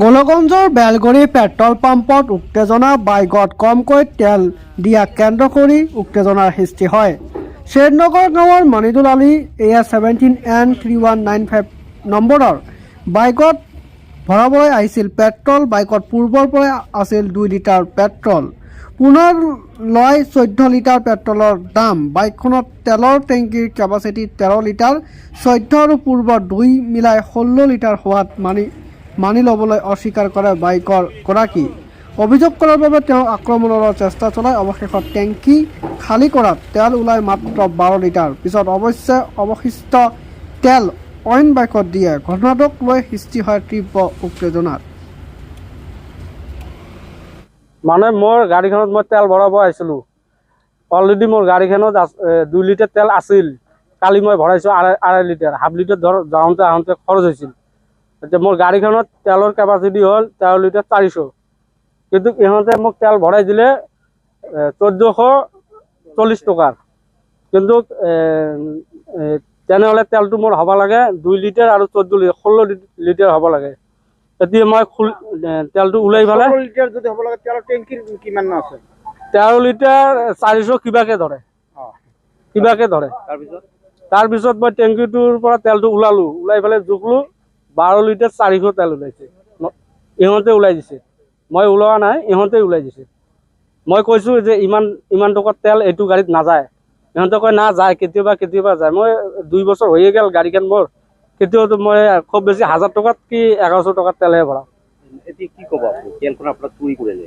গোলগঞ্জৰ বেলগড়ি petrol পাম্পত উত্তেজনা, বাইকত কমকৈ তেল দিয়া কেন্দ্ৰ কৰি উত্তেজনাৰ সৃষ্টি হয়। শ্বেৰনগৰ গাঁৱৰ মনিদুল আলী AS17N3195 নম্বৰৰ বাইকত ভৰাবলৈ আহিছিল পেট্ৰল। বাইকত পূৰ্বৰ পৰাই আছিল 2 লিটাৰ পেট্ৰল। পুনৰ লয় 14 লিটাৰ পেট্ৰলৰ দাম। বাইকখনত তেলৰ টেংকিৰ কেপাচিটি 13 লিটাৰ। 14 আৰু পূৰ্বৰ 2 মিলাই 16 লিটাৰ হোৱাত মানি ল'বলৈ অস্বীকাৰ কৰে বাইকৰ গৰাকী। অভিযোগ কৰাৰ বাবে তেওঁ আক্ৰমণৰ চেষ্টা চলায়। অৱশেষত টেংকি খালী কৰাত তেল ওলাই মাত্ৰ 12 লিটাৰ। পিছত অৱশ্যে অৱশিষ্ট তেল অইন বাইকত দিয়ে। ঘটনাটোক লৈ সৃষ্টি হয় তীব্ৰ উত্তেজনাৰ। মানে মোৰ গাড়ীখনত মই তেল ভৰাব আহিছিলোঁ। অলৰেডি মোৰ গাড়ীখনত 2 লিটাৰ তেল আছিল। কালি মই ভৰাইছোঁ 2.5 লিটাৰ। হাফ লিটাৰ ধৰ যাওঁতে আহোঁতে খৰচ হৈছিল। এতিয়া মোৰ গাড়ীখনত তেলৰ কেপাচিটি হ'ল 13 লিটাৰ 400। কিন্তু ইহঁতে মোক তেল ভৰাই দিলে 1440 টকাৰ। কিন্তু তেনেহ'লে তেলটো মোৰ হ'ব লাগে 2 লিটাৰ আৰু 14 লিটাৰ 16 লিটাৰ হ'ব লাগে। এতিয়া মই তেলটো ওলাই পেলাই 16 লিটাৰ যদি হ'ব লাগে তেলৰ টেংকিৰ কিমান আছে? 13 লিটাৰ 400 কিবাকে ধৰে। তাৰপিছত মই টেংকিটোৰ পৰা তেলটো ওলালোঁ। ওলাই পেলাই জোখলোঁ 12 লিটাৰ 400 তেল ওলাইছে। ইহঁতে ওলাই দিছে, মই ওলোৱা নাই, ইহঁতে ওলাই দিছে। মই কৈছোঁ যে ইমান টকাৰ তেল এইটো গাড়ীত নাযায়। ইহঁতে কয় না যায়, কেতিয়াবা যায়। মই 2 বছৰ হৈয়ে গ'ল গাড়ীখন মোৰ। কেতিয়াওতো মই খুব বেছি 1000 টকাত কি 1100 টকাৰ তেলহে ভৰাওঁ। এতিয়া কি ক'ব আপুনি? তেলখন আপোনাক চুৰি কৰিলে,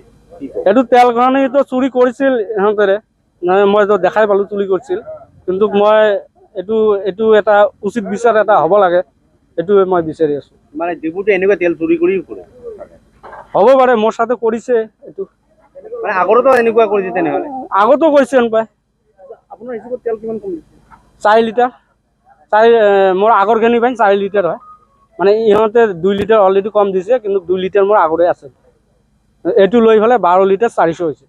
এইটো তেলখনেতো চুৰি কৰিছিল ইহঁতেৰে। মই দেখাই পালোঁ চুৰি কৰিছিল। কিন্তু মই এইটো এটা উচিত বিচাৰ এটা হ'ব লাগে, এইটোৱে মই বিচাৰি আছোঁ। মানে যিবোৰতো এনেকুৱা তেল চুৰি কৰি কৰে, হ'ব পাৰে মোৰ সাথে কৰিছে এইটো। মানে আগতো এনেকুৱা কৰিছে তেনেহ'লে? আগতো কৰিছে এনেকুৱাই। আপোনাৰ হিচাপত তেল কিমান কমিছে? 4 লিটাৰ। মোৰ আগৰখিনি পাই 4 লিটাৰ হয়। মানে ইহঁতে 2 লিটাৰ অলৰেডি কম দিছে, কিন্তু 2 লিটাৰ মোৰ আগৰে আছে। এইটো লৈ পেলাই 12 লিটাৰ 400 হৈছে।